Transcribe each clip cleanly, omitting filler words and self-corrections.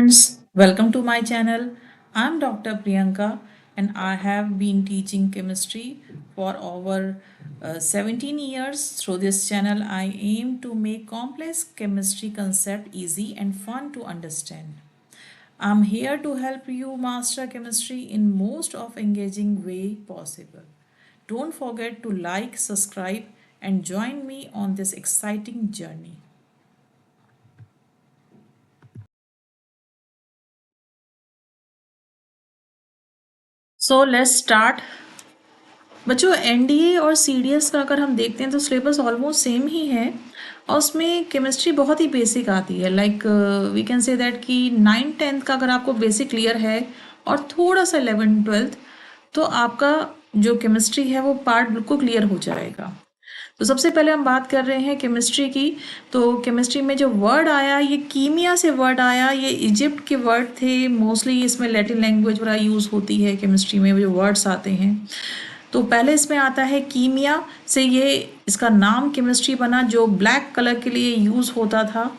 friends, welcome to my channel. I'm Dr. Priyanka and I have been teaching chemistry for over 17 years. Through this channel, I aim to make complex chemistry concept easy and fun to understand. I'm here to help you master chemistry in most of engaging way possible. Don't forget to like, subscribe and join me on this exciting journey. So let's start. बच्चों NDA और CDS का अगर हम देखते हैं तो syllabus almost same ही है और उसमें केमिस्ट्री बहुत ही बेसिक आती है like we can say that कि 9th-10th का अगर आपको बेसिक क्लियर है और थोड़ा सा 11th-12th तो आपका जो केमिस्ट्री है वो पार्ट बिल्कुल क्लियर हो जाएगा। तो सबसे पहले हम बात कर रहे हैं केमिस्ट्री की। तो केमिस्ट्री में जो वर्ड आया ये कीमिया से वर्ड आया, ये इजिप्ट के वर्ड थे। मोस्टली इसमें लैटिन लैंग्वेज बड़ा यूज़ होती है केमिस्ट्री में जो वर्ड्स आते हैं। तो पहले इसमें आता है कीमिया से, ये इसका नाम केमिस्ट्री बना जो ब्लैक कलर के लिए यूज़ होता था।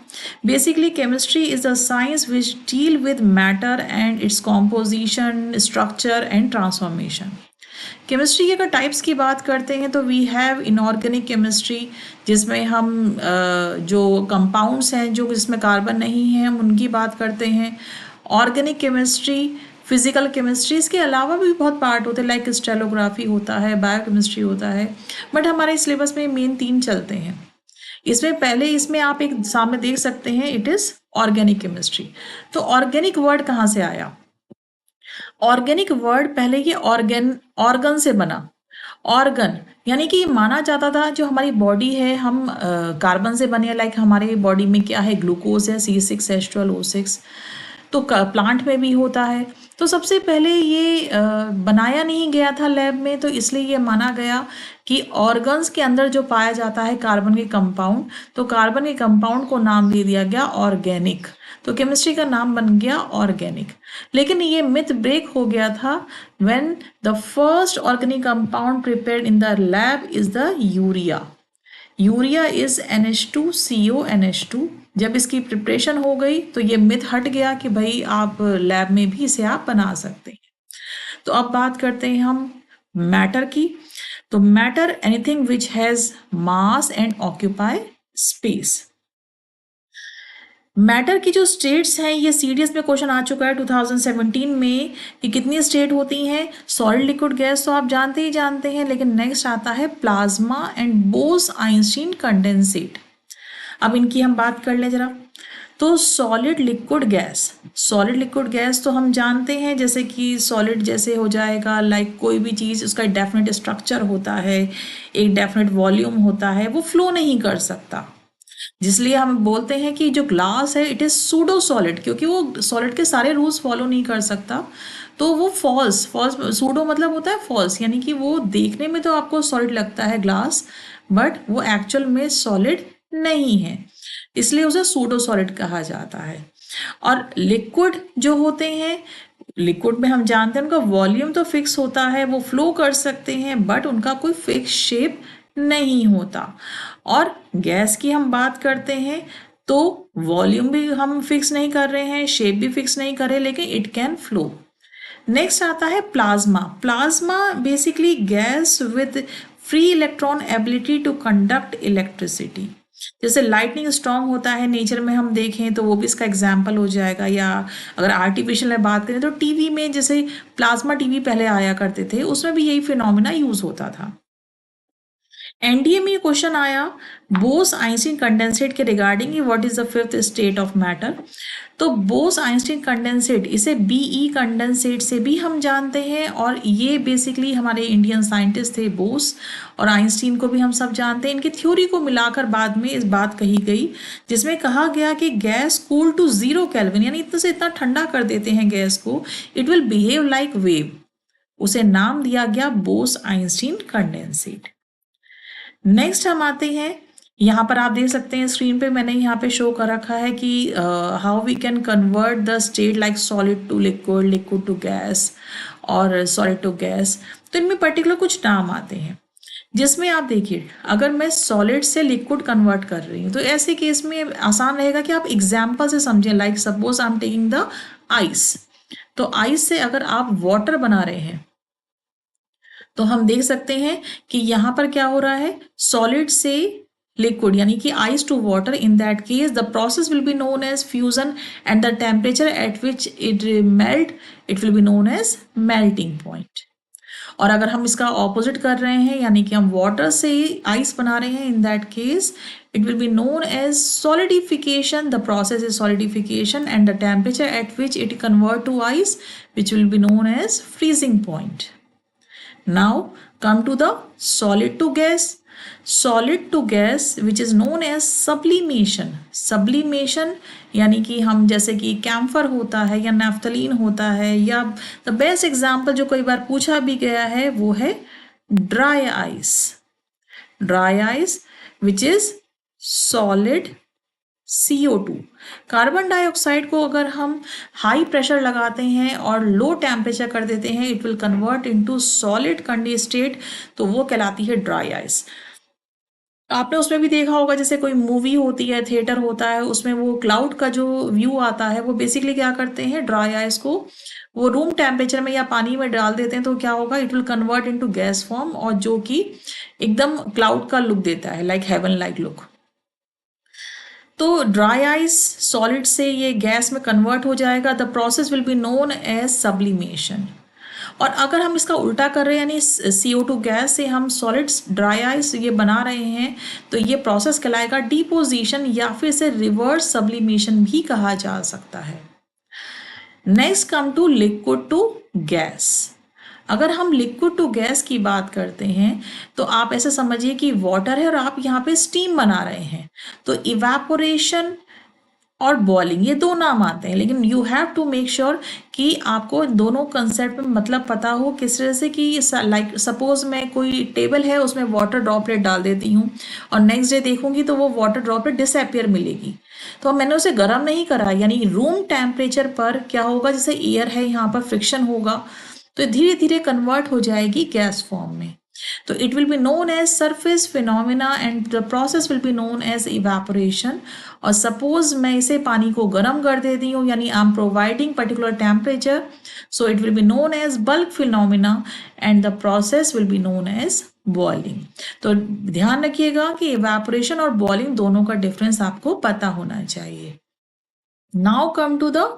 Basically chemistry is the science which deal with matter and its composition, structure and transformation. Chemistry के अगर टाइप्स की बात करते हैं तो वी हैव इनऑर्गेनिक केमिस्ट्री जिसमें हम जो कंपाउंड्स हैं जो जिसमें कार्बन नहीं है हम उनकी बात करते हैं। ऑर्गेनिक केमिस्ट्री, फिजिकल केमिस्ट्री, इसके अलावा भी बहुत पार्ट होते हैं लाइक क्रिस्टलोग्राफी होता है, बायोकेमिस्ट्री होता है, बट हमारे सिलेबस में मेन 3 चलते हैं। इसमें आप एक सामने देख सकते हैं इट इज़ ऑर्गेनिक केमिस्ट्री। तो ऑर्गेनिक वर्ड कहाँ से आया? ऑर्गेनिक वर्ड पहले ये ऑर्गन से बना। ऑर्गन यानी कि माना जाता था जो हमारी बॉडी है हम कार्बन से बने, लाइक हमारे बॉडी में क्या है, ग्लूकोज है C6H12O6, तो प्लांट में भी होता है। तो सबसे पहले ये बनाया नहीं गया था लैब में, तो इसलिए ये माना गया कि ऑर्गन्स के अंदर जो पाया जाता है कार्बन के कंपाउंड, तो कार्बन के कंपाउंड को नाम दे दिया गया ऑर्गेनिक। तो केमिस्ट्री का नाम बन गया ऑर्गेनिक। लेकिन ये मिथ ब्रेक हो गया था when the first organic compound prepared in the lab is the urea. Urea is NH2CO NH2। जब इसकी प्रिपरेशन हो गई तो ये मिथ हट गया कि भाई आप लैब में भी इसे आप बना सकते हैं। तो अब बात करते हैं हम मैटर की। तो matter anything which has mass and occupy space. Matter की जो स्टेट्स हैं ये सीडीएस में क्वेश्चन आ चुका है 2017 में कि कितनी स्टेट होती हैं। सॉलिड, लिक्विड, गैस तो आप जानते ही जानते हैं, लेकिन नेक्स्ट आता है प्लाज्मा एंड बोस-आइंस्टीन कंडेंसेट। अब इनकी हम बात कर लें जरा। तो solid, liquid, gas. Solid, liquid, gas तो हम जानते हैं जैसे कि सॉलिड जैसे हो जाएगा लाइक कोई भी चीज़ उसका डेफिनेट स्ट्रक्चर होता है, एक डेफिनेट वॉल्यूम होता है, वो फ्लो नहीं कर सकता, जिसलिए हम बोलते हैं कि जो ग्लास है इट इज़ सूडो सॉलिड, क्योंकि वो सॉलिड के सारे रूल्स फॉलो नहीं कर सकता। तो वो फॉल्स सूडो मतलब होता है फॉल्स, यानी कि वो देखने में तो आपको सॉलिड लगता है ग्लास, बट वो एक्चुअल में सॉलिड नहीं है, इसलिए उसे सूडो सॉलिड कहा जाता है। और लिक्विड जो होते हैं, लिक्विड में हम जानते हैं उनका वॉल्यूम तो फिक्स होता है, वो फ्लो कर सकते हैं, बट उनका कोई फिक्स शेप नहीं होता। और गैस की हम बात करते हैं तो वॉल्यूम भी हम फिक्स नहीं कर रहे हैं, शेप भी फिक्स नहीं कर रहे, लेकिन इट कैन फ्लो। नेक्स्ट आता है plasma. Plasma basically gas with free electron ability to conduct electricity. जैसे लाइटनिंग स्ट्रॉन्ग होता है नेचर में हम देखें तो वो भी इसका एग्जाम्पल हो जाएगा, या अगर आर्टिफिशियल में बात करें तो टीवी में जैसे प्लाज्मा टीवी पहले आया करते थे उसमें भी यही फिनोमिना यूज होता था। एनडीए में क्वेश्चन आया बोस आइंस्टीन कंडेंसेट के regarding what is the fifth state of matter. तो बोस आइंस्टीन कंडेंसेट इसे बीई कंडेंसेट से भी हम जानते हैं, और ये बेसिकली हमारे इंडियन साइंटिस्ट थे बोस और आइंस्टीन को भी हम सब जानते हैं। इनकी थ्योरी को मिलाकर बाद में इस बात कही गई जिसमें कहा गया कि गैस कूल टू 0 केल्विन, यानी इतना से इतना ठंडा कर देते हैं गैस को, it will behave like wave. उसे नाम दिया गया बोस आइंस्टीन कंडेंसेट। नेक्स्ट हम आते हैं, यहाँ पर आप देख सकते हैं स्क्रीन पे मैंने यहाँ पे शो कर रखा है कि how we can convert the state like solid to liquid, liquid to gas और सॉलिड टू गैस। तो इनमें पर्टिकुलर कुछ नाम आते हैं। जिसमें आप देखिए अगर मैं सॉलिड से लिक्विड कन्वर्ट कर रही हूँ तो ऐसे केस में आसान रहेगा कि आप एग्जाम्पल से समझें। Like suppose I am taking the ice, तो आइस से अगर आप वाटर बना रहे हैं तो हम देख सकते हैं कि यहाँ पर क्या हो रहा है, सॉलिड से लिक्विड यानी कि ice to water. In that case the process will be known as fusion and the temperature at which it melt it will be known as melting point. और अगर हम इसका ऑपोजिट कर रहे हैं यानी कि हम वाटर से आइस बना रहे हैं, इन that case it will be known as solidification. The process is solidification and the temperature at which it convert to ice, which will be known as freezing point. Now come to the solid to gas. Solid to gas which is known as sublimation. Sublimation यानी कि हम जैसे कि camphor होता है या naphthalene होता है, या द बेस्ट एग्जाम्पल जो कई बार पूछा भी गया है वो है dry ice. Dry ice which is solid CO2। Carbon dioxide को अगर हम हाई प्रेशर लगाते हैं और लो टेम्परेचर कर देते हैं, it will convert into solid condensate, तो वो कहलाती है ड्राई आइस। आपने उसमें भी देखा होगा जैसे कोई मूवी होती है, थिएटर होता है, उसमें वो क्लाउड का जो व्यू आता है वो बेसिकली क्या करते हैं, ड्राई आइस को वो रूम टेम्परेचर में या पानी में डाल देते हैं, तो क्या होगा, it will convert into gas form, और जो कि एकदम क्लाउड का लुक देता है, लाइक हेवन लाइक लुक। तो ड्राई आइस सॉलिड से ये गैस में कन्वर्ट हो जाएगा। The process will be known as sublimation. और अगर हम इसका उल्टा कर रहे हैं यानी CO2 गैस से हम सॉलिड्स ड्राई आइस ये बना रहे हैं, तो ये प्रोसेस कहलाएगा डिपोजिशन, या फिर इसे रिवर्स सब्लिमेशन भी कहा जा सकता है। Next come to liquid to gas. अगर हम लिक्विड टू गैस की बात करते हैं तो आप ऐसे समझिए कि वाटर है और आप यहाँ पे स्टीम बना रहे हैं, तो इवेपोरेशन और बॉइलिंग ये दो नाम आते हैं, लेकिन you have to make sure कि आपको दोनों कंसेप्ट में मतलब पता हो। किस तरह से कि लाइक सपोज मैं कोई टेबल है उसमें वाटर ड्रॉपलेट डाल देती हूँ और नेक्स्ट डे देखूंगी तो वो वाटर ड्रॉपलेट डिसअपियर मिलेगी, तो मैंने उसे गर्म नहीं करा, यानी रूम टेम्परेचर पर क्या होगा, जैसे एयर है यहाँ पर फ्रिक्शन होगा तो धीरे धीरे कन्वर्ट हो जाएगी गैस फॉर्म में। तो it will be known as surface phenomena and the process will be known as evaporation. और सपोज मैं इसे पानी को गर्म कर देती हूँ, यानी I am providing particular temperature, so it will be known as bulk phenomena and the process will be known as boiling. तो ध्यान रखिएगा कि इवेपोरेशन और बॉइलिंग दोनों का डिफरेंस आपको पता होना चाहिए। Now come to the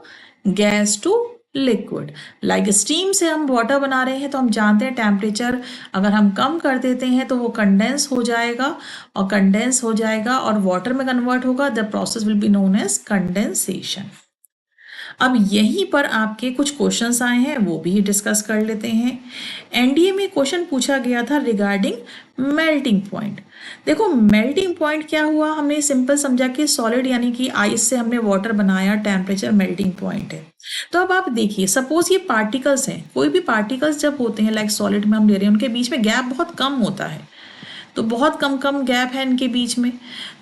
gas to liquid. Like steam से हम वाटर बना रहे हैं तो हम जानते हैं टेम्परेचर अगर हम कम कर देते हैं तो वो कंडेंस हो जाएगा, और कंडेंस हो जाएगा और वाटर में कन्वर्ट होगा। The process will be known as condensation. अब यहीं पर आपके कुछ क्वेश्चंस आए हैं, वो भी डिस्कस कर लेते हैं। एनडीए में क्वेश्चन पूछा गया था रिगार्डिंग मेल्टिंग पॉइंट। देखो मेल्टिंग पॉइंट क्या हुआ, हमने सिंपल समझा कि सॉलिड यानी कि आइस से हमने वाटर बनाया, टेम्परेचर मेल्टिंग पॉइंट है। तो अब आप देखिए सपोज ये पार्टिकल्स हैं, कोई भी पार्टिकल्स जब होते हैं लाइक सॉलिड में हम ले रहे हैं, उनके बीच में गैप बहुत कम होता है, तो बहुत कम गैप है इनके बीच में।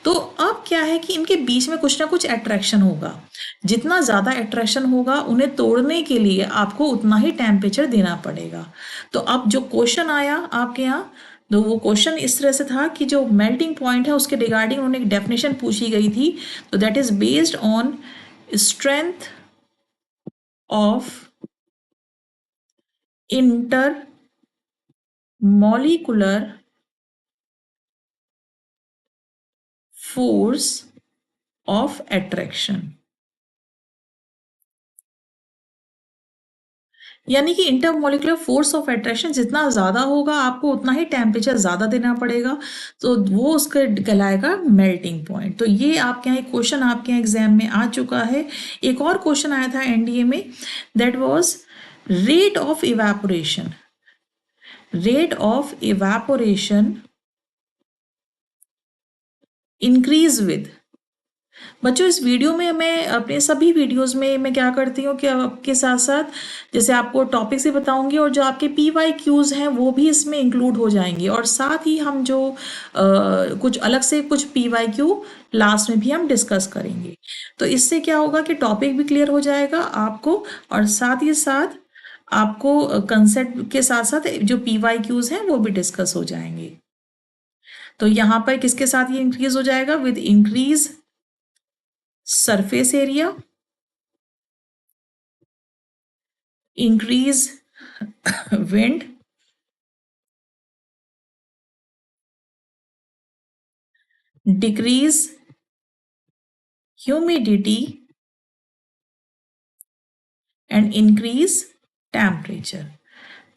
तो अब क्या है कि इनके बीच में कुछ ना कुछ अट्रैक्शन होगा, जितना ज़्यादा अट्रैक्शन होगा उन्हें तोड़ने के लिए आपको उतना ही टेम्परेचर देना पड़ेगा। तो अब जो क्वेश्चन आया आपके यहाँ, तो वो क्वेश्चन इस तरह से था कि जो मेल्टिंग पॉइंट है उसके रिगार्डिंग उन्होंने एक डेफिनेशन पूछी गई थी, तो that is based on strength of intermolecular force of attraction. यानी कि इंटरमॉलिक्यूलर फोर्स ऑफ अट्रैक्शन जितना ज़्यादा होगा आपको उतना ही टेम्परेचर ज़्यादा देना पड़ेगा, तो वो उसका कहलाएगा मेल्टिंग पॉइंट। तो ये आपके यहाँ एक क्वेश्चन आपके यहाँ एग्जाम में आ चुका है। एक और क्वेश्चन आया था एनडीए में, that was rate of evaporation. Rate of evaporation increase with. बच्चों इस वीडियो में मैं अपने सभी वीडियोस में मैं क्या करती हूँ कि आपके साथ साथ जैसे आपको टॉपिक से बताऊंगी और जो आपके PYQs हैं वो भी इसमें इंक्लूड हो जाएंगे, और साथ ही हम जो कुछ अलग से कुछ PYQ लास्ट में भी हम डिस्कस करेंगे। तो इससे क्या होगा कि टॉपिक भी क्लियर हो जाएगा आपको, और साथ ही साथ आपको कंसेप्ट के साथ साथ जो PYQs हैं वो भी डिस्कस हो जाएंगे। तो यहाँ पर किसके साथ ये इंक्रीज हो जाएगा? With increase surface area, increase wind, decrease humidity and increase temperature.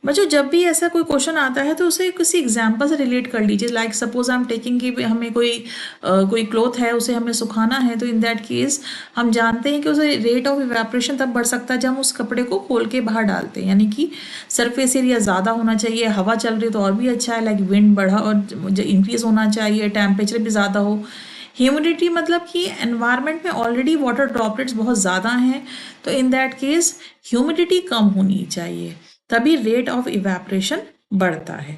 बच्चों जब भी ऐसा कोई क्वेश्चन आता है तो उसे किसी एग्जाम्पल से रिलेट कर लीजिए। Like suppose I am taking कि हमें कोई क्लोथ है, उसे हमें सुखाना है, तो इन दैट केस हम जानते हैं कि उसे रेट ऑफ इवेपोरेशन तब बढ़ सकता है जब हम उस कपड़े को खोल के बाहर डालते हैं, यानी कि सरफेस एरिया ज़्यादा होना चाहिए, हवा चल रही है तो और भी अच्छा है, लाइक विंड बढ़ा और इंक्रीज होना चाहिए, टेम्परेचर भी ज़्यादा हो। ह्यूमिडिटी मतलब कि एनवायरनमेंट में ऑलरेडी वाटर ड्रॉपलेट्स बहुत ज़्यादा हैं, तो इन दैट केस ह्यूमिडिटी कम होनी चाहिए, तभी रेट ऑफ इवेपोरेशन बढ़ता है।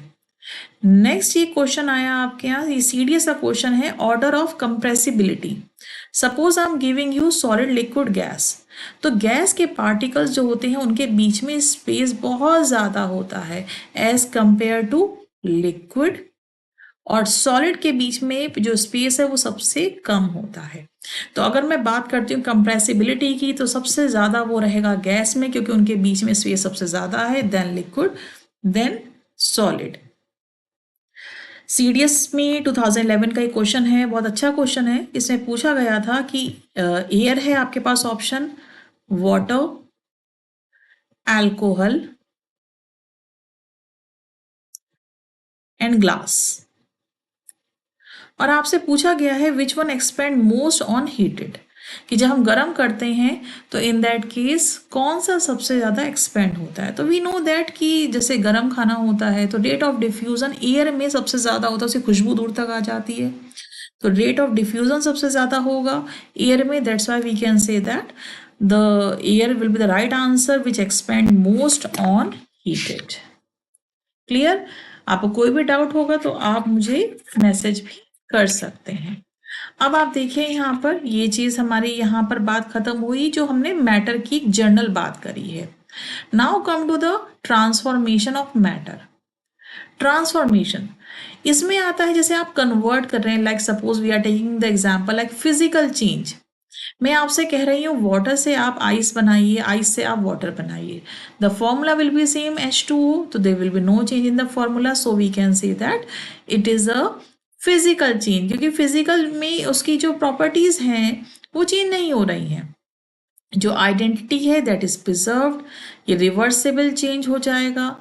नेक्स्ट ये क्वेश्चन आया आपके यहाँ, ये सीडीएस का क्वेश्चन है, order of compressibility. Suppose I am giving you solid liquid gas, तो गैस के पार्टिकल्स जो होते हैं उनके बीच में स्पेस बहुत ज़्यादा होता है एज कंपेयर टू लिक्विड, और सॉलिड के बीच में जो स्पेस है वो सबसे कम होता है। तो अगर मैं बात करती हूँ कंप्रेसिबिलिटी की, तो सबसे ज़्यादा वो रहेगा गैस में, क्योंकि उनके बीच में स्पेस सबसे ज़्यादा है, then liquid, then solid. CDS में 2011 का एक क्वेश्चन है, बहुत अच्छा क्वेश्चन है। इसमें पूछा गया था कि एयर है आपके पास option, water, alcohol and glass, और आपसे पूछा गया है which one expand most on heated, कि जब हम गर्म करते हैं तो इन दैट केस कौन सा सबसे ज़्यादा एक्सपेंड होता है। तो वी नो दैट कि जैसे गर्म खाना होता है तो रेट ऑफ डिफ्यूज़न एयर में सबसे ज़्यादा होता है, उसकी खुशबू दूर तक आ जाती है, तो रेट ऑफ डिफ्यूज़न सबसे ज़्यादा होगा एयर में। That's why we can say that the air will be the right answer which expand most on heated. Clear? आपको कोई भी डाउट होगा तो आप मुझे मैसेज भी कर सकते हैं। अब आप देखिए यहाँ पर ये चीज़ हमारी यहाँ पर बात खत्म हुई, जो हमने मैटर की जनरल बात करी है। Now come to the transformation of matter. Transformation इसमें आता है जैसे आप कन्वर्ट कर रहे हैं, like suppose we are taking the example like physical change. मैं आपसे कह रही हूँ वाटर से आप आइस बनाइए, आइस से आप वाटर बनाइए, the formula will be same H2O, तो there will be no change in the formula, so we can say that it is a physical change, क्योंकि फिजिकल में उसकी जो प्रॉपर्टीज हैं वो चेंज नहीं हो रही हैं, जो आइडेंटिटी है दैट इज प्रिजर्व्ड, ये रिवर्सिबल चेंज हो जाएगा।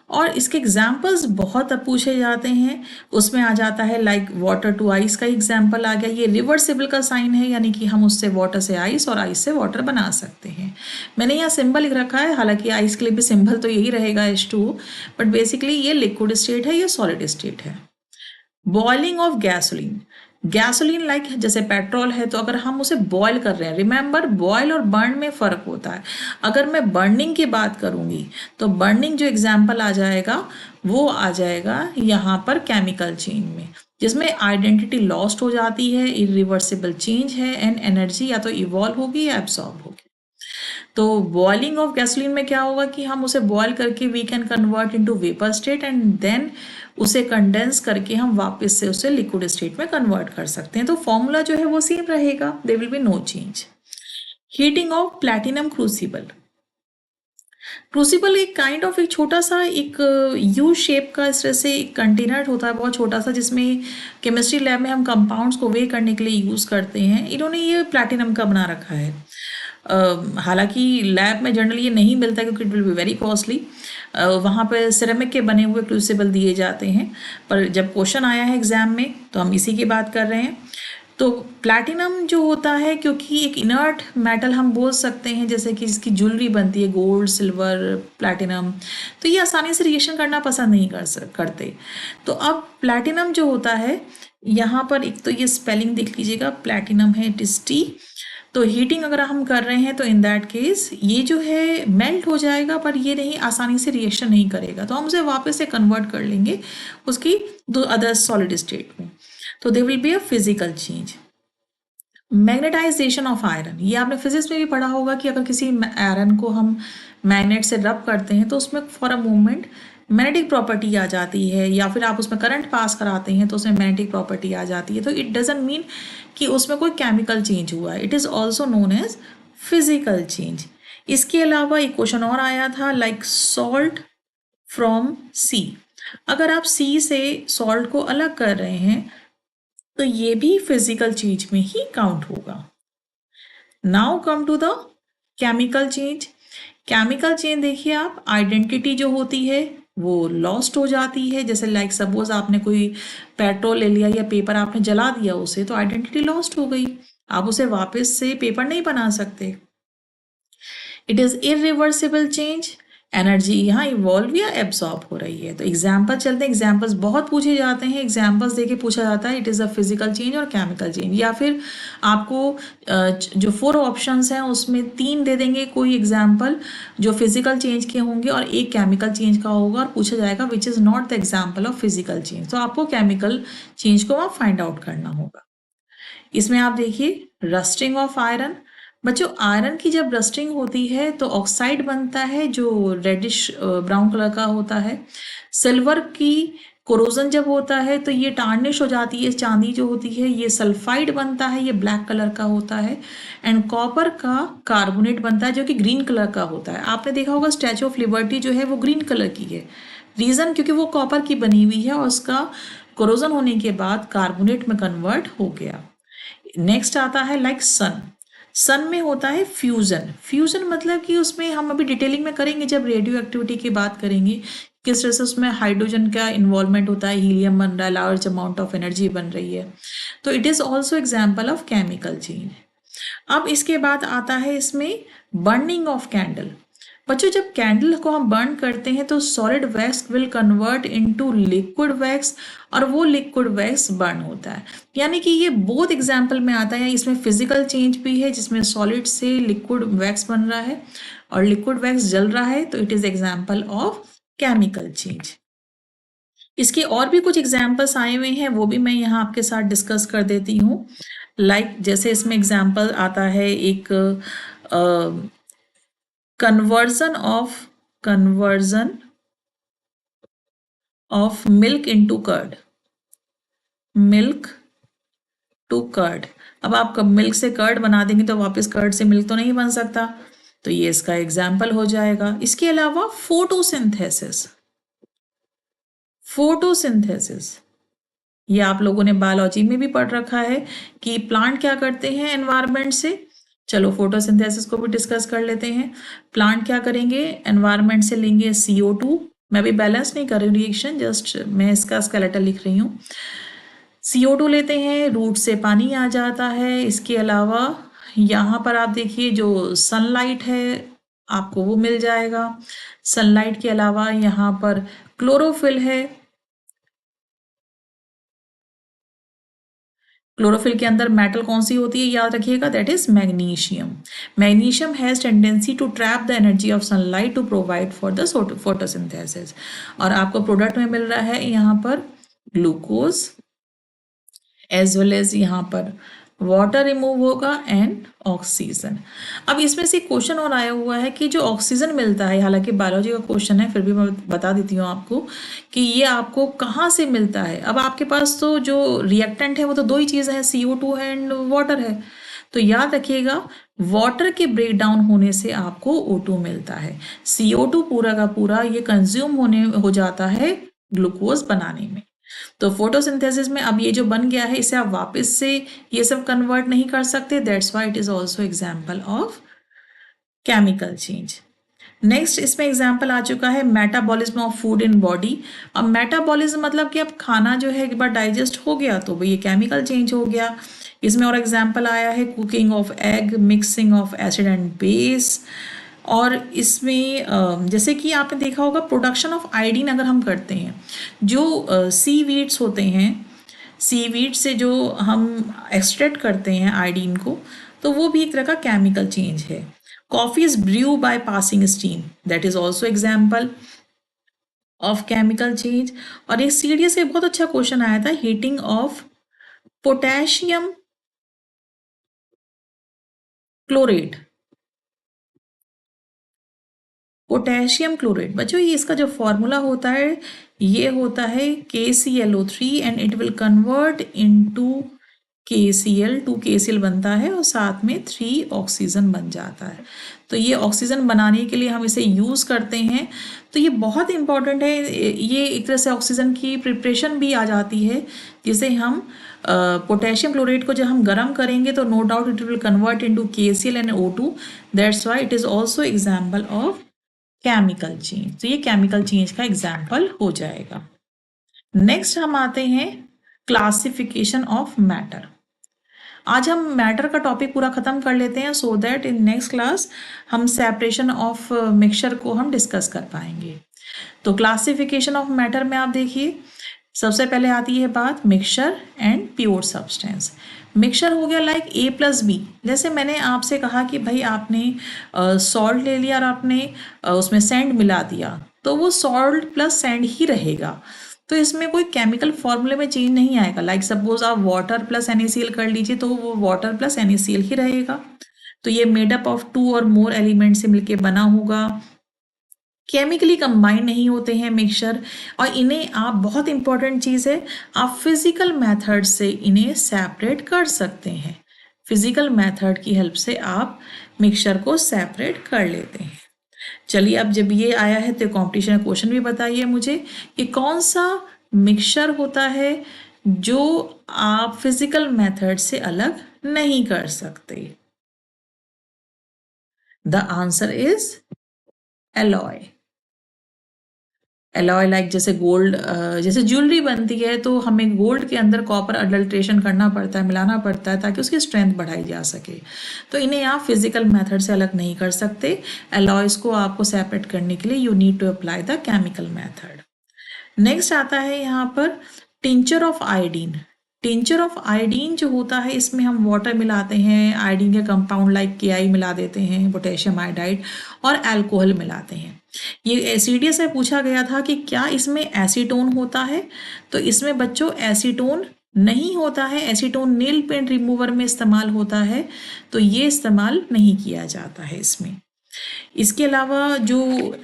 और इसके एग्जाम्पल्स बहुत अब पूछे जाते हैं, उसमें आ जाता है लाइक वाटर टू आइस का एग्जाम्पल आ गया, ये रिवर्सिबल का साइन है, यानी कि हम उससे वाटर से आइस और आइस से वाटर बना सकते हैं। मैंने यहाँ सिंबल लिख रखा है, हालांकि आइस के लिए भी सिंबल तो यही रहेगा H2O, बट बेसिकली ये लिक्विड स्टेट है, ये सॉलिड स्टेट है। Boiling of gasoline, gasoline like जैसे पेट्रोल है, तो अगर हम उसे बॉयल कर रहे हैं, रिमेंबर बॉयल और बर्न में फ़र्क होता है। अगर मैं बर्निंग की बात करूँगी तो बर्निंग जो एग्जाम्पल आ जाएगा वो आ जाएगा यहाँ पर केमिकल चेंज में, जिसमें आइडेंटिटी लॉस्ट हो जाती है, इरिवर्सिबल चेंज है, एंड एनर्जी या तो इवॉल्व होगी या एब्सॉर्ब होगी। तो बॉइलिंग ऑफ गैसोलीन में क्या होगा कि हम उसे बॉयल करके we can convert into vapour state, and then उसे कंडेंस करके हम वापस से उसे लिक्विड स्टेट में कन्वर्ट कर सकते हैं। तो फॉर्मूला जो है वो सेम रहेगा, there will be no change. Heating of platinum crucible, crucible एक काइंड ऑफ एक छोटा सा एक यू शेप का इस तरह से एक कंटेनर होता है, बहुत छोटा सा, जिसमें केमिस्ट्री लैब में हम कंपाउंड्स को वे करने के लिए यूज़ करते हैं। इन्होंने ये प्लैटिनम का बना रखा है। हालांकि लैब में जनरली ये नहीं मिलता क्योंकि it will be very costly. वहाँ पर सिरेमिक के बने हुए क्रूसिबल दिए जाते हैं, पर जब क्वेश्चन आया है एग्जाम में तो हम इसी की बात कर रहे हैं। तो प्लैटिनम जो होता है, क्योंकि एक इनर्ट मेटल हम बोल सकते हैं, जैसे कि जिसकी ज्वेलरी बनती है गोल्ड, सिल्वर, प्लैटिनम, तो ये आसानी से रिएक्शन करना पसंद नहीं करते। तो अब प्लैटिनम जो होता है, यहाँ पर एक तो ये स्पेलिंग देख लीजिएगा, प्लैटिनम है इट इज T। तो हीटिंग अगर हम कर रहे हैं तो इन दैट केस ये जो है मेल्ट हो जाएगा, पर ये नहीं आसानी से रिएक्शन नहीं करेगा, तो हम उसे वापस से कन्वर्ट कर लेंगे उसकी दो अदर सॉलिड स्टेट में, तो they will be a physical change. Magnetization of iron, ये आपने फिजिक्स में भी पढ़ा होगा कि अगर किसी आयरन को हम मैग्नेट से रब करते हैं तो उसमें for a moment magnetic property आ जाती है, या फिर आप उसमें करंट पास कराते हैं तो उसमें मैग्नेटिक प्रॉपर्टी आ जाती है। तो इट डजंट मीन कि उसमें कोई केमिकल चेंज हुआ है, it is also known as physical change. इसके अलावा एक क्वेश्चन और आया था, लाइक सॉल्ट फ्रॉम सी। अगर आप सी से सॉल्ट को अलग कर रहे हैं तो ये भी फिजिकल चेंज में ही काउंट होगा। Now come to the chemical change. Chemical change देखिए, आप आइडेंटिटी जो होती है वो लॉस्ट हो जाती है। जैसे लाइक सपोज आपने कोई पेट्रोल ले लिया या पेपर आपने जला दिया उसे, तो आइडेंटिटी लॉस्ट हो गई, आप उसे वापस से पेपर नहीं बना सकते। It is irreversible change, energy यहाँ इवॉल्व या एब्सॉर्ब हो रही है। तो एग्जाम्पल चलते हैं, एग्जाम्पल्स बहुत पूछे जाते हैं, एग्जाम्पल्स देके पूछा जाता है it is a physical change और केमिकल चेंज। या फिर आपको जो 4 ऑप्शंस हैं उसमें 3 दे देंगे कोई एग्जाम्पल जो फिजिकल चेंज के होंगे और एक केमिकल चेंज का होगा, और पूछा जाएगा which is not the example of physical change. तो आपको केमिकल चेंज को वहाँ फाइंड आउट करना होगा। इसमें आप देखिए रस्टिंग ऑफ आयरन। बच्चों आयरन की जब रस्टिंग होती है तो ऑक्साइड बनता है जो रेडिश ब्राउन कलर का होता है। सिल्वर की कोरोजन जब होता है तो ये टार्निश हो जाती है, चांदी जो होती है ये सल्फाइड बनता है, ये ब्लैक कलर का होता है। एंड कॉपर का कार्बोनेट बनता है जो कि ग्रीन कलर का होता है। आपने देखा होगा स्टैचू ऑफ लिबर्टी जो है वो ग्रीन कलर की है, रीजन क्योंकि वो कॉपर की बनी हुई है और उसका कोरोजन होने के बाद कार्बोनेट में कन्वर्ट हो गया। नेक्स्ट आता है लाइक सन। सन में होता है फ्यूजन। फ्यूजन मतलब कि उसमें हम अभी डिटेलिंग में करेंगे जब रेडियो एक्टिविटी की बात करेंगे, किस तरह से उसमें हाइड्रोजन का इन्वॉल्वमेंट होता है, हीलियम बन रहा है, लार्ज अमाउंट ऑफ एनर्जी बन रही है। तो it is also example of chemical change. अब इसके बाद आता है इसमें बर्निंग ऑफ कैंडल। बच्चों जब कैंडल को हम बर्न करते हैं तो solid wax will convert into liquid wax, और वो लिक्विड वैक्स बर्न होता है। यानी कि ये बोथ एग्जाम्पल में आता है, इसमें फिजिकल चेंज भी है जिसमें सॉलिड से लिक्विड वैक्स बन रहा है और लिक्विड वैक्स जल रहा है, तो it is example of chemical change. इसके और भी कुछ एग्जाम्पल्स आए हुए हैं, वो भी मैं यहाँ आपके साथ डिस्कस कर देती हूँ। लाइक जैसे इसमें एग्जाम्पल आता है एक conversion of milk into curd, milk to curd. अब आप मिल्क से कर्ड बना देंगे तो वापस कर्ड से मिल्क तो नहीं बन सकता, तो ये इसका एग्जाम्पल हो जाएगा। इसके अलावा फोटोसिंथेसिस, फोटोसिंथेसिस ये आप लोगों ने बायोलॉजी में भी पढ़ रखा है कि प्लांट क्या करते हैं एनवायरनमेंट से। चलो फोटोसिंथेसिस को भी डिस्कस कर लेते हैं। प्लांट क्या करेंगे, एनवायरनमेंट से लेंगे CO2। मैं भी बैलेंस नहीं कर रही हूँ रिएक्शन, जस्ट मैं इसका स्केलेटन लिख रही हूँ। CO2 लेते हैं, रूट से पानी आ जाता है। इसके अलावा यहाँ पर आप देखिए जो सनलाइट है आपको वो मिल जाएगा। सनलाइट के अलावा यहाँ पर क्लोरोफिल है, क्लोरोफिल के अंदर मेटल कौन सी होती है याद रखिएगा, that is magnesium. Magnesium has tendency to trap the energy of sunlight to provide for the photosynthesis. और आपको प्रोडक्ट में मिल रहा है यहाँ पर ग्लूकोज एज वेल एज यहाँ पर वाटर रिमूव होगा एंड ऑक्सीजन। अब इसमें से क्वेश्चन और आया हुआ है कि जो ऑक्सीजन मिलता है, हालांकि बायोलॉजी का क्वेश्चन है फिर भी मैं बता देती हूँ आपको कि ये आपको कहाँ से मिलता है। अब आपके पास तो जो रिएक्टेंट है वो तो 2 ही चीज़ है, CO2 है एंड वाटर है। तो याद रखिएगा वाटर के ब्रेक डाउन होने से आपको O2 मिलता है। CO2 पूरा का पूरा ये कंज्यूम होने हो जाता है ग्लूकोज बनाने में। तो फोटोसिंथेसिस में अब ये जो बन गया है इसे आप वापस से ये सब कन्वर्ट नहीं कर सकते, that's why it is also example of chemical change. Next इसमें एग्जाम्पल आ चुका है metabolism of food in body. अब मेटाबॉलिज्म मतलब कि अब खाना जो है एक बार डाइजेस्ट हो गया तो ये केमिकल चेंज हो गया। इसमें और एग्जाम्पल आया है cooking of egg, mixing of acid and base. और इसमें जैसे कि आपने देखा होगा प्रोडक्शन ऑफ आयोडीन अगर हम करते हैं, जो सी वीड्स होते हैं, सी वीड से जो हम एक्सट्रैक्ट करते हैं आयोडीन को, तो वो भी एक तरह का केमिकल चेंज है। Coffee is brew by passing steam, that is also example of chemical change. और एक सीडीएस से बहुत अच्छा क्वेश्चन आया था, heating of potassium chlorate, potassium chloride, बच्चों ये इसका जो फॉर्मूला होता है ये होता है KClO3 and it will convert into KCl, 2 KCl बनता है और साथ में 3 ऑक्सीजन बन जाता है। तो ये ऑक्सीजन बनाने के लिए हम इसे यूज़ करते हैं। तो ये बहुत इंपॉर्टेंट है, ये एक तरह से ऑक्सीजन की प्रिपरेशन भी आ जाती है, जिसे हम पोटेशियम क्लोराइड को जब हम गर्म करेंगे तो no doubt it will convert into KCl and O2, that's why it is also example of chemical change. तो ये केमिकल चेंज का एग्जाम्पल हो जाएगा। नेक्स्ट हम आते हैं क्लासिफिकेशन ऑफ मैटर। आज हम मैटर का टॉपिक पूरा खत्म कर लेते हैं so that in next class हम सेपरेशन ऑफ मिक्सचर को हम डिस्कस कर पाएंगे। तो क्लासिफिकेशन ऑफ मैटर में आप देखिए सबसे पहले आती है बात mixture and pure substance. Mixture हो गया लाइक A+B, जैसे मैंने आपसे कहा कि भाई आपने सॉल्ट ले लिया और आपने उसमें सैंड मिला दिया तो वो सॉल्ट प्लस सैंड ही रहेगा, तो इसमें कोई केमिकल फॉर्मूले में चेंज नहीं आएगा। लाइक सपोज आप वाटर प्लस NaCl कर लीजिए तो वो वाटर प्लस NaCl ही रहेगा। तो ये मेडअप ऑफ 2 और मोर एलिमेंट से मिलके बना होगा, केमिकली कंबाइन नहीं होते हैं मिक्सचर, और इन्हें आप, बहुत इंपॉर्टेंट चीज़ है, आप फिजिकल मेथड से इन्हें सेपरेट कर सकते हैं। फिजिकल मेथड की हेल्प से आप मिक्सचर को सेपरेट कर लेते हैं। चलिए अब जब ये आया है तो कंपटीशन क्वेश्चन भी बताइए मुझे कि कौन सा मिक्सचर होता है जो आप फिजिकल मेथड से अलग नहीं कर सकते। The answer is alloy. Alloy like जैसे गोल्ड, जैसे ज्वेलरी बनती है तो हमें गोल्ड के अंदर कॉपर अडल्ट्रेशन करना पड़ता है, मिलाना पड़ता है ताकि उसकी स्ट्रेंथ बढ़ाई जा सके। तो इन्हें आप फिजिकल मेथड से अलग नहीं कर सकते। एलॉयज को आपको सेपरेट करने के लिए you need to apply the chemical method. Next आता है यहाँ पर tincture of iodine. Tincture of iodine जो होता है इसमें हम वाटर मिलाते हैं, आयोडीन के कंपाउंड लाइक KI मिला देते हैं, पोटेशियम आयोडाइड, और अल्कोहल मिलाते हैं। ये CDS में पूछा गया था कि क्या इसमें एसीटोन होता है, तो इसमें बच्चों एसीटोन नहीं होता है। एसीटोन नेल पेंट रिमूवर में इस्तेमाल होता है, तो ये इस्तेमाल नहीं किया जाता है इसमें। इसके अलावा जो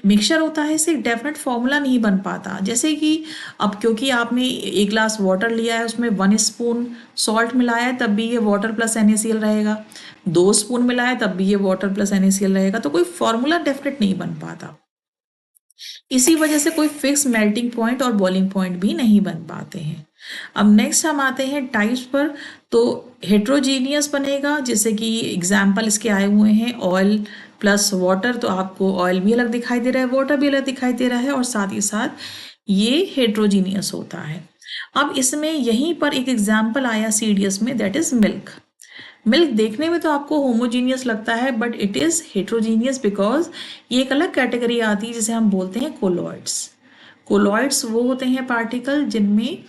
मिक्सचर होता है इसे डेफिनेट फॉर्मूला नहीं बन पाता, जैसे कि अब क्योंकि आपने 1 ग्लास वाटर लिया है उसमें 1 स्पून सॉल्ट मिलाया है तब भी ये वाटर प्लस NaCl रहेगा, 2 स्पून मिलाया तब भी ये वाटर प्लस NaCl रहेगा, तो कोई फॉर्मूला डेफिनेट नहीं बन पाता। इसी वजह से कोई फिक्स मेल्टिंग पॉइंट और बॉइलिंग पॉइंट भी नहीं बन पाते हैं। अब नेक्स्ट हम आते हैं टाइप्स पर। तो हेट्रोजीनियस बनेगा, जैसे कि एग्जाम्पल इसके आए हुए हैं ऑयल प्लस वाटर, तो आपको ऑयल भी अलग दिखाई दे रहा है, वाटर भी अलग दिखाई दे रहा है, और साथ ही साथ ये हेट्रोजीनियस होता है। अब इसमें यहीं पर एक एग्जाम्पल आया CDS में, दैट इज मिल्क। मिल्क देखने में तो आपको होमोजीनियस लगता है but it is heterogeneous because ये एक अलग कैटेगरी आती है जिसे हम बोलते हैं कोलॉइड्स। कोलॉइड्स वो होते हैं पार्टिकल जिनमें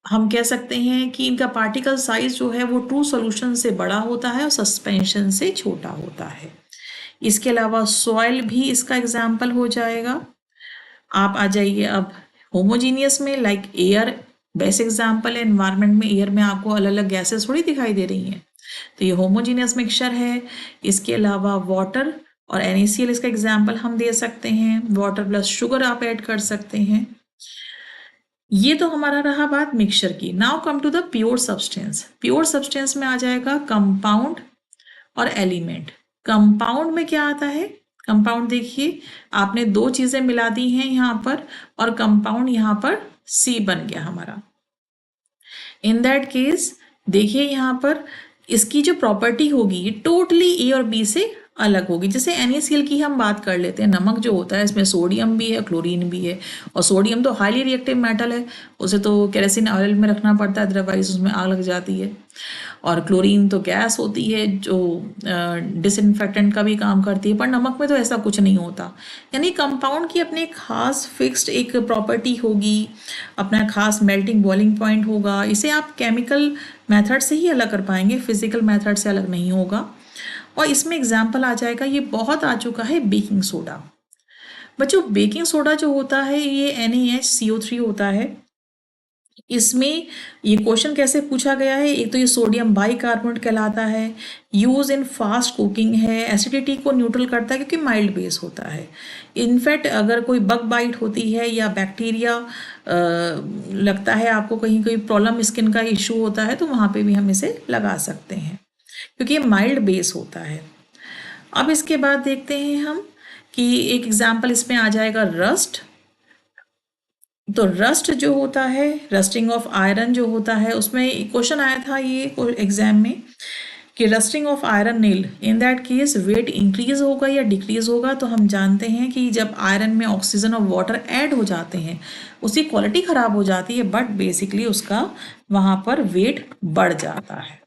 हम कह सकते हैं कि इनका पार्टिकल साइज जो है वो ट्रू सॉल्यूशन से बड़ा होता है और सस्पेंशन से छोटा होता है। इसके अलावा सॉइल भी इसका एग्जाम्पल हो जाएगा। आप आ जाइए अब होमोजीनियस में, लाइक एयर बेस्ट एग्जाम्पल है। एनवायरनमेंट में एयर में आपको अलग अलग गैसेस थोड़ी दिखाई दे रही हैं, तो ये होमोजीनियस मिक्सचर है। इसके अलावा वाटर और NaCl इसका एग्जाम्पल हम दे सकते हैं, वाटर प्लस शुगर आप ऐड कर सकते हैं। ये तो हमारा रहा बात मिक्सचर की। Now come to the pure substance. Pure substance में आ जाएगा कंपाउंड और एलिमेंट। कंपाउंड में क्या आता है, कंपाउंड देखिए आपने 2 चीजें मिला दी हैं यहाँ पर और कंपाउंड यहाँ पर C बन गया हमारा। इन दैट केस देखिए यहाँ पर इसकी जो प्रॉपर्टी होगी ये टोटली A और B से अलग होगी। जैसे NaCl की हम बात कर लेते हैं, नमक जो होता है इसमें सोडियम भी है, क्लोरीन भी है, और सोडियम तो हाईली रिएक्टिव मेटल है, उसे तो केरोसिन ऑयल में रखना पड़ता है अदरवाइज उसमें आग लग जाती है, और क्लोरीन तो गैस होती है जो डिसइंफेक्टेंट का भी काम करती है, पर नमक में तो ऐसा कुछ नहीं होता। यानी कंपाउंड की अपनी खास फिक्स्ड एक प्रॉपर्टी होगी, अपना खास मेल्टिंग बॉइलिंग पॉइंट होगा, इसे आप केमिकल मेथड से ही अलग कर पाएंगे, फिजिकल मेथड से अलग नहीं होगा। और इसमें एग्जाम्पल आ जाएगा, ये बहुत आ चुका है, बेकिंग सोडा। बच्चों बेकिंग सोडा जो होता है ये NaHCO3 होता है, इसमें ये क्वेश्चन कैसे पूछा गया है, एक तो ये सोडियम बाइकार्बोनेट कहलाता है, यूज इन फास्ट कुकिंग है, एसिडिटी को न्यूट्रल करता है क्योंकि माइल्ड बेस होता है। इनफैक्ट अगर कोई बग बाइट होती है या बैक्टीरिया लगता है आपको, कहीं कोई प्रॉब्लम स्किन का इश्यू होता है, तो वहाँ पे भी हम इसे लगा सकते हैं क्योंकि ये माइल्ड बेस होता है। अब इसके बाद देखते हैं हम कि एक एग्जाम्पल इसमें आ जाएगा रस्ट। तो रस्ट जो होता है, रस्टिंग ऑफ आयरन जो होता है, उसमें क्वेश्चन आया था ये एग्जाम में कि rusting of iron nail, in that case weight increase होगा या डिक्रीज होगा। तो हम जानते हैं कि जब आयरन में ऑक्सीजन और वाटर ऐड हो जाते हैं उसकी क्वालिटी खराब हो जाती है, बट बेसिकली उसका वहां पर वेट बढ़ जाता है।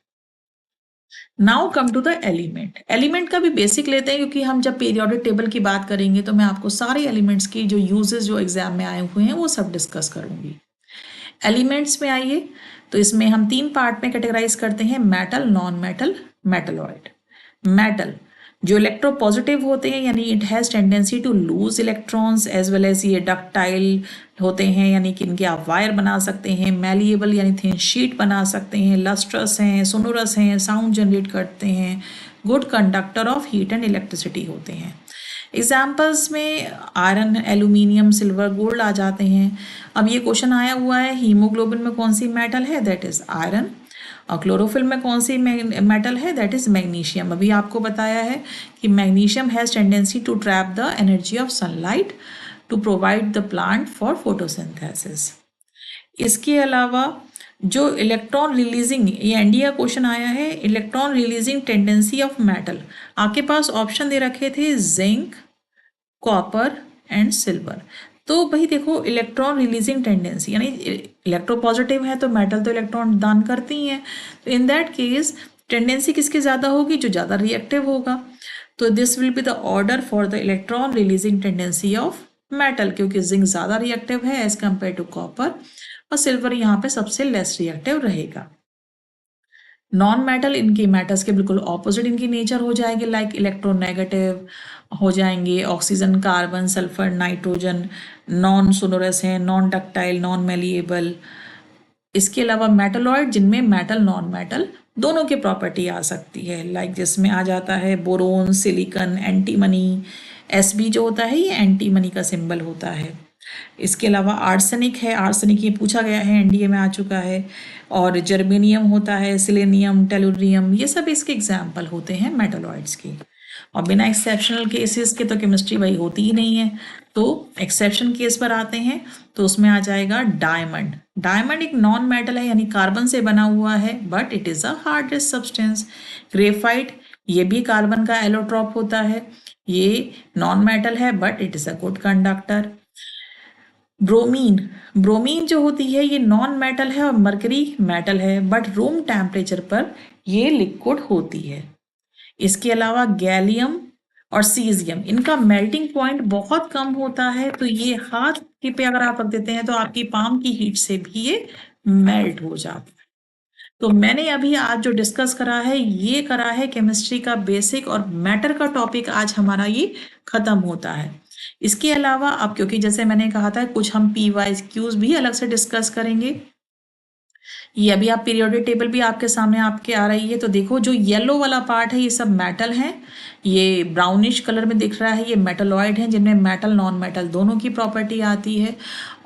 Now come to the element. Element का भी बेसिक लेते हैं क्योंकि हम जब पीरियोडिक टेबल की बात करेंगे तो मैं आपको सारे एलिमेंट्स की जो यूजेस जो एग्जाम में आए हुए हैं वो सब डिस्कस करूंगी। एलिमेंट्स में आइए, तो इसमें हम 3 पार्ट में कैटेगराइज करते हैं, metal, non metal, metalloid. Metal जो इलेक्ट्रोपॉजिटिव होते हैं, यानी it has tendency to lose electrons, as well as ये डक्टाइल होते हैं, यानी कि इनके आप वायर बना सकते हैं, मैलिएबल यानी थिन शीट बना सकते हैं, लस्ट्रस हैं, सोनोरस हैं, साउंड जनरेट करते हैं, good conductor of heat and electricity होते हैं। एग्जाम्पल्स में आयरन, एल्यूमिनियम, सिल्वर, गोल्ड आ जाते हैं। अब ये क्वेश्चन आया हुआ है, हीमोग्लोबिन में कौन सी मेटल है, दैट इज आयरन। और क्लोरोफिल में कौन सी मेटल है, दैट इज मैग्नीशियम। अभी आपको बताया है कि magnesium has tendency to trap the energy of sunlight to provide the plant for photosynthesis. इसके अलावा जो इलेक्ट्रॉन रिलीजिंग, ये एनडीए क्वेश्चन आया है, electron releasing tendency of metal, आपके पास ऑप्शन दे रखे थे जिंक, कॉपर एंड सिल्वर। तो भाई देखो, इलेक्ट्रॉन रिलीजिंग टेंडेंसी यानी इलेक्ट्रोपॉजिटिव है तो मेटल तो इलेक्ट्रॉन दान करती हैं, तो इन दैट केस टेंडेंसी किसकी ज़्यादा होगी, जो ज़्यादा रिएक्टिव होगा। तो this will be the order for the electron releasing tendency of metal, क्योंकि जिंक ज़्यादा रिएक्टिव है एज कम्पेयर टू कॉपर, और सिल्वर यहाँ पे सबसे लेस रिएक्टिव रहेगा। नॉन मेटल, इनकी मेटल्स के बिल्कुल ऑपोजिट इनकी नेचर हो जाएगी, लाइक इलेक्ट्रोनेगेटिव हो जाएंगे, oxygen, carbon, sulphur, nitrogen, non sonorous हैं, नॉन डक्टाइल, नॉन मेलिएबल। इसके अलावा मेटलॉइड, जिनमें मेटल नॉन मेटल दोनों की प्रॉपर्टी आ सकती है, लाइक जिसमें आ जाता है बोरोन, सिलिकन, एंटीमनी। Sb जो होता है ये एंटीमनी का सिंबल होता है। इसके अलावा आर्सेनिक है, आर्सेनिक ये पूछा गया है, एनडीए में आ चुका है। और जर्मेनियम होता है, सिलेनियम, टेलुरियम, ये सब इसके एग्जाम्पल होते हैं मेटलॉइड्स की। और बिना एक्सेप्शनल केसेस के तो केमिस्ट्री वही होती ही नहीं है। तो एक्सेप्शन केस पर आते हैं, तो उसमें आ जाएगा डायमंड। डायमंड एक नॉन मेटल है, यानी कार्बन से बना हुआ है, but it is a hardest substance. Graphite, ये भी कार्बन का एलोट्रॉप होता है, ये नॉन मेटल है but it is a good conductor. Bromine, bromine जो होती है ये नॉन मेटल है और मरकरी मेटल है, बट रूम टेम्परेचर पर ये लिक्विड होती है। इसके अलावा गैलियम और सीजियम, इनका मेल्टिंग पॉइंट बहुत कम होता है, तो ये हाथ के पे अगर आप रख देते हैं तो आपकी पाम की हीट से भी ये मेल्ट हो जाता है। तो मैंने अभी आज जो डिस्कस करा है ये करा है केमिस्ट्री का बेसिक, और मैटर का टॉपिक आज हमारा ये खत्म होता है। इसके अलावा अब, क्योंकि जैसे मैंने कहा था कुछ हम पी वाई क्यूज भी अलग से डिस्कस करेंगे, ये अभी आप पीरियोडिक टेबल भी आपके सामने आपके आ रही है, तो देखो जो येलो वाला पार्ट है ये सब मेटल है, ये ब्राउनिश कलर में दिख रहा है ये मेटलॉइड है, जिनमें मेटल नॉन मेटल दोनों की प्रॉपर्टी आती है,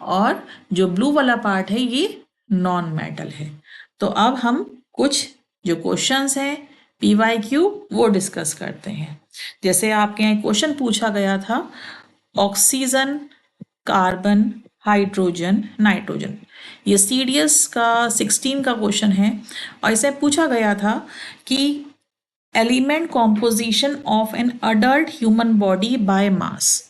और जो ब्लू वाला पार्ट है ये नॉन मेटल है। तो अब हम कुछ जो क्वेश्चंस हैं PYQ वो डिस्कस करते हैं। जैसे आपके यहाँ क्वेश्चन पूछा गया था, ऑक्सीजन, कार्बन, हाइड्रोजन, नाइट्रोजन, ये CDS का 16 का क्वेश्चन है, और इसे पूछा गया था कि element composition of an adult human body by mass.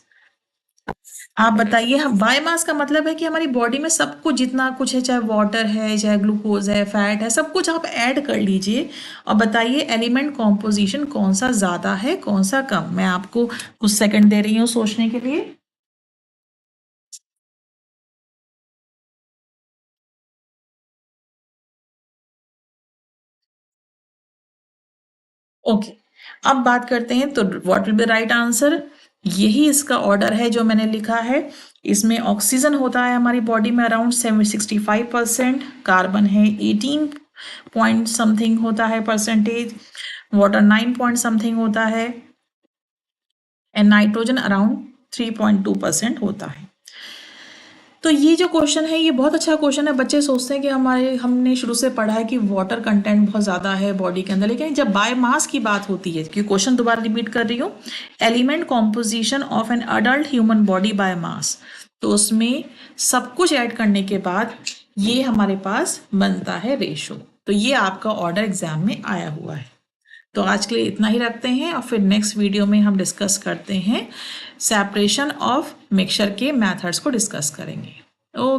आप बताइए, हम बाय मास का मतलब है कि हमारी बॉडी में सब कुछ जितना कुछ है, चाहे वाटर है, चाहे ग्लूकोज है, फैट है, सब कुछ आप ऐड कर लीजिए और बताइए एलिमेंट कॉम्पोजिशन कौन सा ज़्यादा है कौन सा कम। मैं आपको कुछ सेकंड दे रही हूँ सोचने के लिए। ओके, अब बात करते हैं, तो what will be right answer, यही इसका ऑर्डर है जो मैंने लिखा है। इसमें ऑक्सीजन होता है हमारी बॉडी में अराउंड 65%, कार्बन है 18 पॉइंट समथिंग होता है परसेंटेज, वाटर 9 पॉइंट समथिंग होता है, एंड नाइट्रोजन अराउंड 3.2% होता है। तो ये जो क्वेश्चन है ये बहुत अच्छा क्वेश्चन है। बच्चे सोचते हैं कि हमने शुरू से पढ़ा है कि वाटर कंटेंट बहुत ज़्यादा है बॉडी के अंदर, लेकिन जब बायोमास की बात होती है, क्योंकि क्वेश्चन दोबारा रिपीट कर रही हूँ, element composition of an adult human body biomass, तो उसमें सब कुछ ऐड करने के बाद ये हमारे पास बनता है रेशो। तो ये आपका ऑर्डर एग्जाम में आया हुआ है। तो आज के लिए इतना ही रखते हैं और फिर नेक्स्ट वीडियो में हम डिस्कस करते हैं सेपरेशन ऑफ मिक्सचर के मेथड्स को डिस्कस करेंगे। ओके।